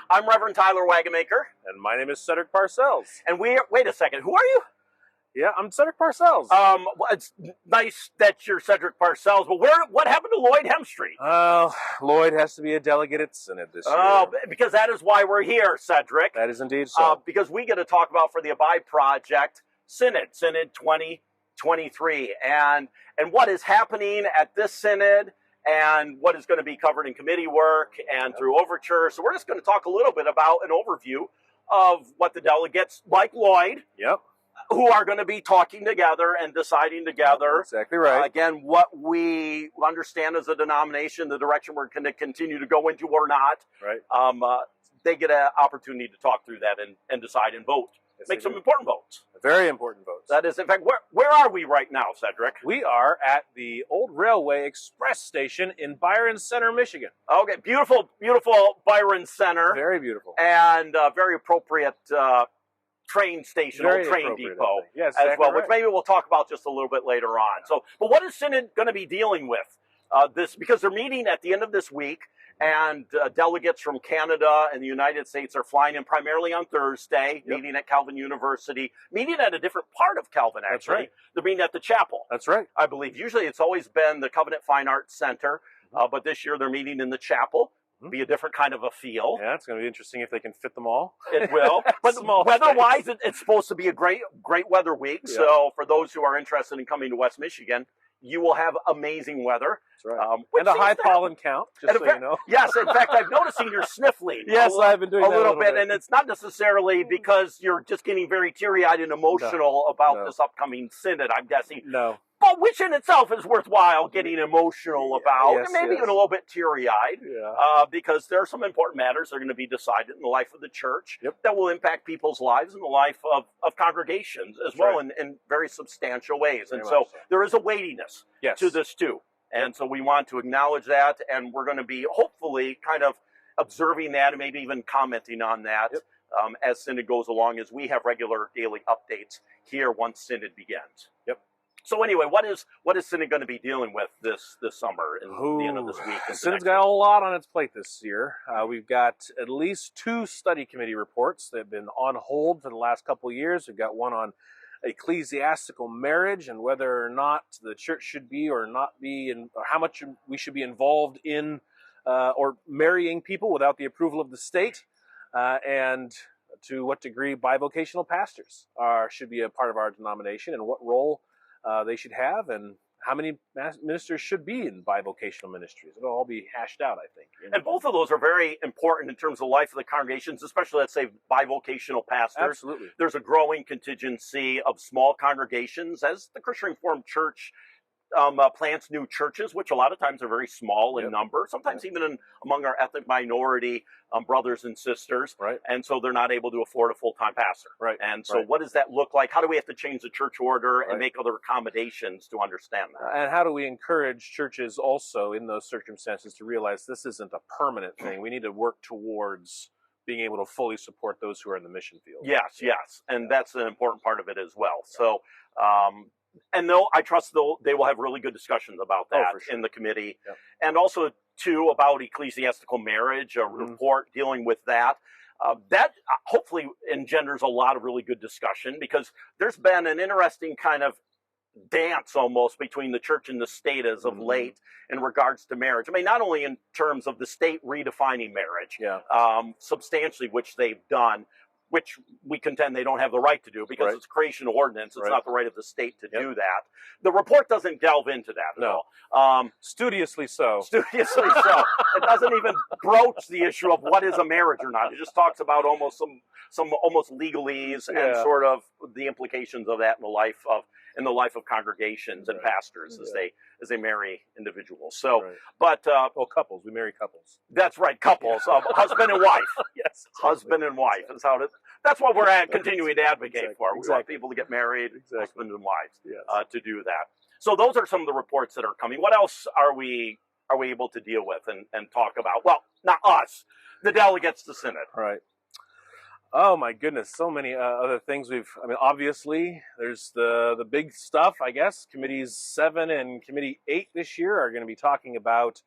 I'm Reverend Tyler Wagenmaker. And my name is Cedric Parsels. And wait a second, who are you? Yeah, I'm Cedric Parsels. Well, it's nice that you're Cedric Parsels, but what happened to Lloyd Hemstreet? Lloyd has to be a delegate at Synod this year. Oh, because that is why we're here, Cedric. That is indeed so. Because we get to talk about, for the Abide Project, Synod 2023, and what is happening at this Synod, and what is going to be covered in committee work and through overture. So we're just going to talk a little bit about an overview of what the delegates, like Lloyd, who are going to be talking together and deciding together. Exactly right. Again, what we understand as a denomination, the direction we're going to continue to go into or not. Right. They get an opportunity to talk through that and decide and vote. Yes, Make some important votes. Very important votes. That is, in fact, where are we right now, Cedric? We are at the Old Railway Express Station in Byron Center, Michigan. Okay, beautiful, beautiful Byron Center. Very beautiful. And very appropriate train station, or train depot, yes, as well, right. which maybe we'll talk about just a little bit later on. So, but what is Synod going to be dealing with? Because they're meeting at the end of this week, and delegates from Canada and the United States are flying in primarily on Thursday, meeting at Calvin University, meeting at a different part of Calvin, actually. That's right. They're meeting at the chapel. That's right. I believe. Usually it's always been the Covenant Fine Arts Center, but this year they're meeting in the chapel. Be a different kind of a feel. Yeah, it's going to be interesting if they can fit them all. It will. But weather-wise, it's supposed to be a great weather week. Yeah. So for those who are interested in coming to West Michigan, you will have amazing weather. That's right. And a high pollen count, just so you know. Yes, in fact, I've noticed you're sniffling. Yes, I've been doing that a little bit. And it's not necessarily because you're just getting very teary-eyed and emotional about this upcoming Synod, I'm guessing. No. But which in itself is worthwhile getting emotional about, and maybe even a little bit teary-eyed, because there are some important matters that are going to be decided in the life of the church that will impact people's lives and the life of congregations as well in very substantial ways. And so there is a weightiness to this too. And so we want to acknowledge that, and we're going to be hopefully kind of observing that and maybe even commenting on that as Synod goes along, as we have regular daily updates here once Synod begins. So anyway, what is Synod going to be dealing with this summer and the end of this week? Synod's got a lot on its plate this year. We've got at least 2 study committee reports that have been on hold for the last couple of years. We've got one on ecclesiastical marriage and whether or not the church should be or not be, or how much we should be involved in or marrying people without the approval of the state, and to what degree bivocational pastors should be a part of our denomination and what role they should have, and how many ministers should be in bivocational ministries. It'll all be hashed out, I think. And both of those are very important in terms of the life of the congregations, especially, let's say, bivocational pastors. Absolutely. There's a growing contingency of small congregations as the Christian Reformed Church plants new churches, which a lot of times are very small in number, sometimes even among our ethnic minority brothers and sisters. And so they're not able to afford a full-time pastor. And so what does that look like? How do we have to change the church order and make other accommodations to understand that? And how do we encourage churches also in those circumstances to realize this isn't a permanent thing? We need to work towards being able to fully support those who are in the mission field. Yes. And that's an important part of it as well. So, and I trust they will have really good discussions about that in the committee. And also, too, about ecclesiastical marriage, a report dealing with that. That hopefully engenders a lot of really good discussion, because there's been an interesting kind of dance almost between the church and the state as of late in regards to marriage. I mean, not only in terms of the state redefining marriage substantially, which they've done, which we contend they don't have the right to do because it's creation ordinance. It's not the right of the state to do that. The report doesn't delve into that at all. Studiously so. Studiously so. It doesn't even broach the issue of what is a marriage or not. It just talks about almost some almost legalese and sort of the implications of that in the life of congregations and pastors as they marry individuals. So, but couples. We marry couples. That's right, couples, husband and wife. Husband and wife is how it. That's what we're continuing to advocate for. We want people to get married, husbands and wives, to do that. So those are some of the reports that are coming. What else are we able to deal with and talk about? Well, not us, the delegates to Synod. Oh my goodness, so many other things obviously there's the big stuff, I guess. Committees 7 and Committee 8 this year are going to be talking about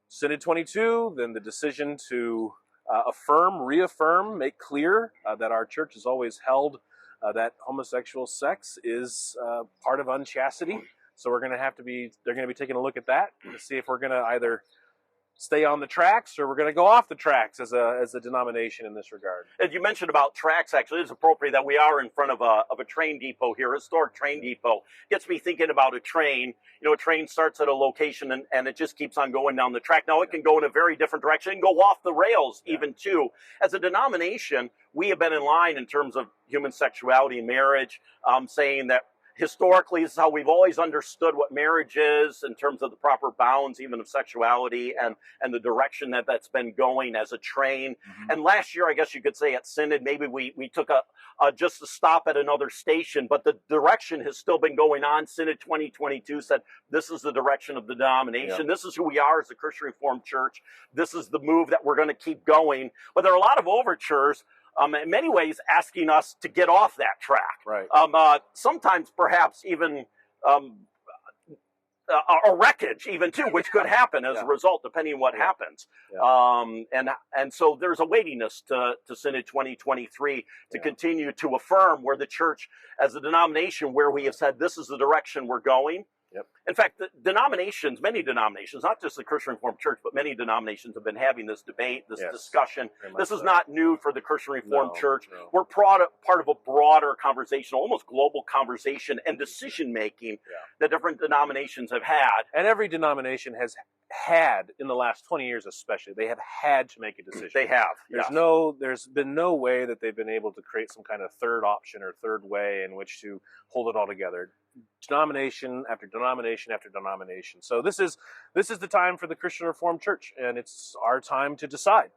Synod 22, then the decision to affirm, reaffirm, make clear that our church has always held that homosexual sex is part of unchastity. So they're going to be taking a look at that to see if we're going to either stay on the tracks or we're going to go off the tracks as a denomination in this regard. And you mentioned about tracks. Actually, it's appropriate that we are in front of a train depot here, a historic train depot. Gets me thinking about a train. You know, a train starts at a location and it just keeps on going down the track. Now, it can go in a very different direction and go off the rails even too. As a denomination, we have been in line in terms of human sexuality and marriage, saying that historically, this is how we've always understood what marriage is in terms of the proper bounds, even of sexuality, and the direction that's been going as a train. Mm-hmm. And last year, I guess you could say at Synod, maybe we took just a stop at another station, but the direction has still been going on. Synod 2022 said, this is the direction of the denomination. Yep. This is who we are as a Christian Reformed Church. This is the move that we're going to keep going. But there are a lot of overtures, in many ways, asking us to get off that track. Right. Sometimes, perhaps, even a wreckage, even too, which could happen as a result, depending on what happens. Yeah. And so there's a weightiness to Synod 2023 to continue to affirm where the church, as a denomination, where we have said this is the direction we're going. Yep. In fact, many denominations, not just the Christian Reformed Church, but many denominations have been having this debate, this discussion. This is not new for the Christian Reformed Church. No. We're part of a broader conversation, almost global conversation and decision-making that different denominations have had. And every denomination has had, in the last 20 years especially, they have had to make a decision. They have. There's been no way that they've been able to create some kind of third option or third way in which to hold it all together. Denomination after denomination after denomination. So this is the time for the Christian Reformed Church, and it's our time to decide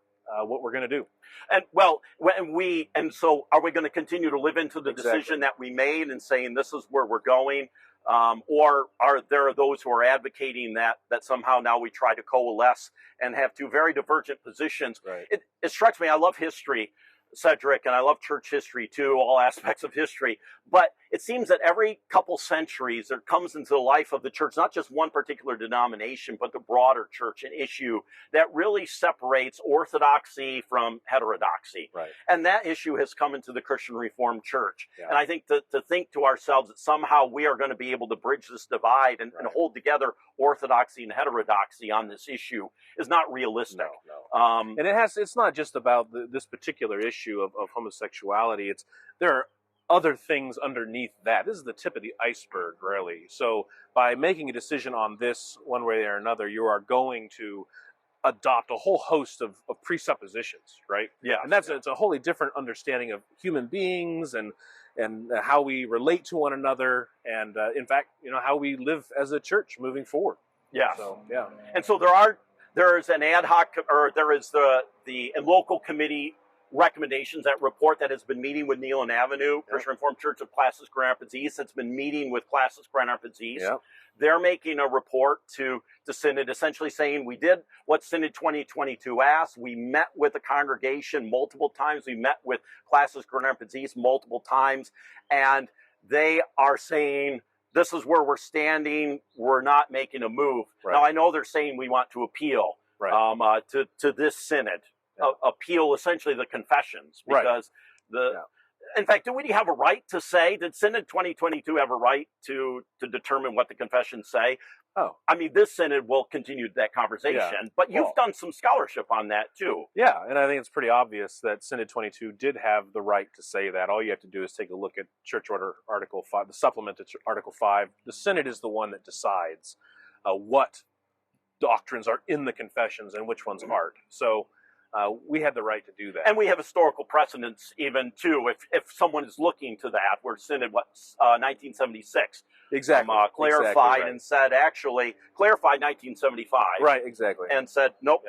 what we're going to do. And so are we going to continue to live into the decision that we made and saying this is where we're going? Or are there those who are advocating that somehow now we try to coalesce and have two very divergent positions? Right. It strikes me, I love history, Cedric, and I love church history too, all aspects of history. But it seems that every couple centuries there comes into the life of the church, not just one particular denomination, but the broader church, an issue that really separates orthodoxy from heterodoxy. Right. And that issue has come into the Christian Reformed Church. Yeah. And I think to think to ourselves that somehow we are going to be able to bridge this divide and hold together orthodoxy and heterodoxy on this issue is not realistic. No. And it's not just about this particular issue of homosexuality. There are other things underneath that. This is the tip of the iceberg, really. So by making a decision on this one way or another, you are going to adopt a whole host of presuppositions, right? Yeah. And it's a wholly different understanding of human beings and how we relate to one another, and in fact, how we live as a church moving forward. Yeah. So, yeah. And so there is an ad hoc, or there is the local committee recommendations, that report that has been meeting with Nealon Avenue, Christian Reformed Church of Classis Grand Rapids East. It's been meeting with Classis Grand Rapids East. Yep. They're making a report to Synod, essentially saying we did what Synod 2022 asked. We met with the congregation multiple times. We met with Classis Grand Rapids East multiple times. And they are saying, this is where we're standing. We're not making a move. Right. Now, I know they're saying we want to appeal to this Synod. Appeal essentially the confessions, because in fact, do we have a right to say, did Synod 2022 have a right to determine what the confessions say? Oh, I mean, this Synod will continue that conversation, but you've done some scholarship on that too. Yeah, and I think it's pretty obvious that Synod 22 did have the right to say that. All you have to do is take a look at Church Order Article 5, the supplement to Article 5. The Synod is the one that decides what doctrines are in the confessions and which ones aren't. So we had the right to do that. And we have historical precedents even too, if someone is looking to that, where Synod 1976 clarified and said, clarified 1975. Right, exactly. And said, nope,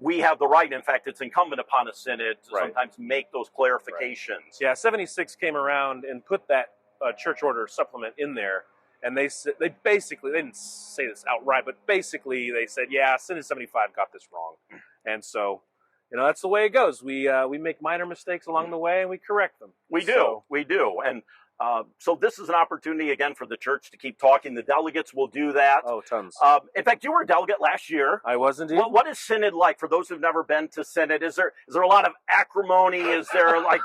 we have the right. In fact, it's incumbent upon a Synod to sometimes make those clarifications. Right. Yeah, 76 came around and put that church order supplement in there. And they basically, they didn't say this outright, but basically they said, yeah, Synod 75 got this wrong. And so, that's the way it goes. We make minor mistakes along the way and we correct them. We do. And So this is an opportunity, again, for the church to keep talking. The delegates will do that. Oh, tons. In fact, you were a delegate last year. I was indeed. What is Synod like for those who've never been to Synod? Is there a lot of acrimony? Is there like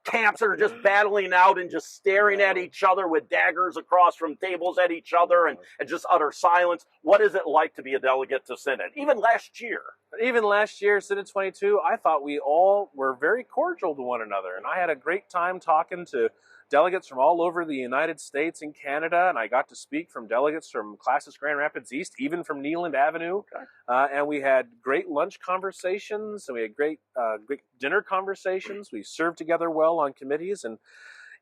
camps that are just battling out and just staring at each other with daggers across from tables at each other and just utter silence? What is it like to be a delegate to Synod? Even last year, Synod 22, I thought we all were very cordial to one another. And I had a great time talking to delegates from all over the United States and Canada, and I got to speak from delegates from Classis Grand Rapids East, even from Neeland Avenue. Okay. And we had great lunch conversations, and we had great dinner conversations. We served together well on committees, and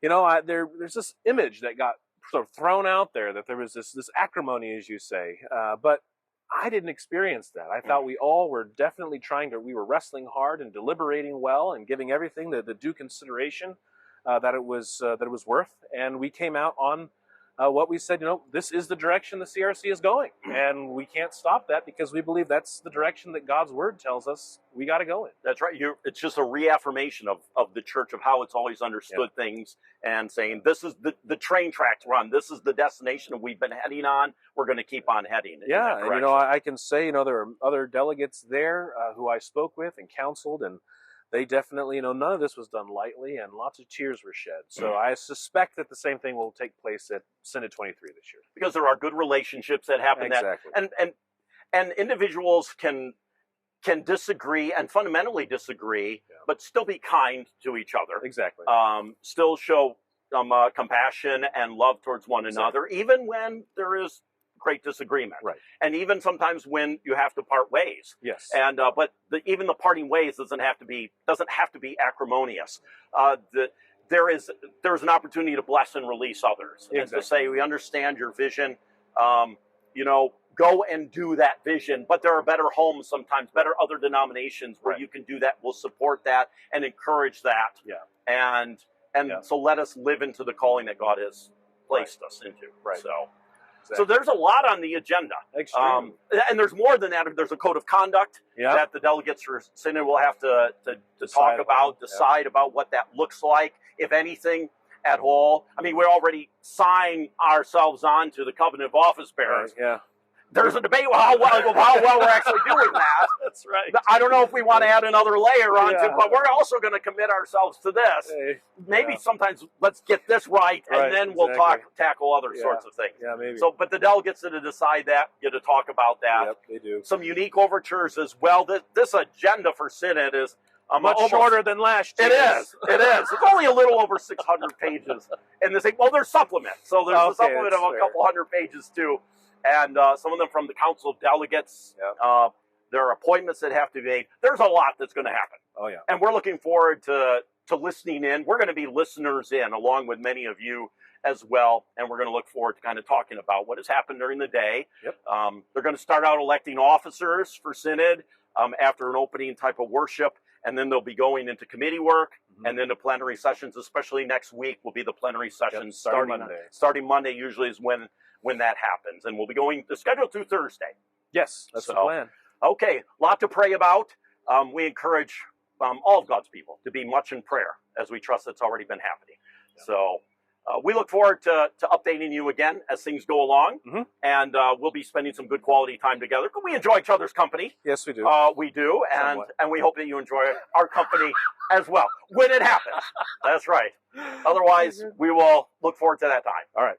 there's this image that got sort of thrown out there that there was this acrimony, as you say, but I didn't experience that. I thought we all were definitely we were wrestling hard and deliberating well and giving everything the due consideration that it was worth, and we came out on what we said. This is the direction the CRC is going, and we can't stop that because we believe that's the direction that God's Word tells us we got to go in. That's right. It's just a reaffirmation of the church, of how it's always understood things, and saying this is the train tracks run. This is the destination that we've been heading on. We're going to keep on heading. Yeah, and I can say there are other delegates there who I spoke with and counseled, and they definitely, none of this was done lightly, and lots of tears were shed. So I suspect that the same thing will take place at Synod 23 this year. Because there are good relationships that happen. Exactly. And individuals can disagree and fundamentally disagree, but still be kind to each other. Exactly. Still show compassion and love towards one another, even when there is great disagreement, right? And even sometimes when you have to part ways. Yes. And but even the parting ways doesn't have to be acrimonious. There is an opportunity to bless and release others, and to say, we understand your vision. Go and do that vision. But there are better homes sometimes, better other denominations where you can do that. We'll support that and encourage that. Yeah. And so let us live into the calling that God has placed us into. Right. So there's a lot on the agenda. And there's more than that. There's a code of conduct that the delegates for Synod will have to talk about, decide about what that looks like, if anything at all. I mean, we already signed ourselves on to the covenant of office bearers. Yeah. There's a debate how well we're actually doing that. That's right. I don't know if we want to add another layer onto it, but we're also going to commit ourselves to this. Maybe sometimes let's get this right, and then we'll tackle other sorts of things. Yeah, maybe. So, but the delegates that decide that get to talk about that. Yep, they do. Some unique overtures as well. This agenda for Synod is much shorter than last year. It is. It's only a little over 600 pages. And they say, there's supplements. So there's a supplement of a couple hundred pages too. And some of them from the Council of Delegates. There are appointments that have to be made. There's a lot that's going to happen. Oh, yeah. And we're looking forward to listening in. We're going to be listeners in, along with many of you as well. And we're going to look forward to kind of talking about what has happened during the day. Yep. They're going to start out electing officers for Synod after an opening type of worship. And then they'll be going into committee work, and then the plenary sessions, especially next week, will be the plenary sessions starting Monday usually is when that happens. And we'll be going the schedule through Thursday. Yes, that's the plan. Okay, a lot to pray about. We encourage all of God's people to be much in prayer, as we trust it's already been happening. Yeah. So we look forward to updating you again as things go along, and we'll be spending some good quality time together. We enjoy each other's company. Yes, we do. We do, and we hope that you enjoy our company as well when it happens. That's right. Otherwise, we will look forward to that time. All right.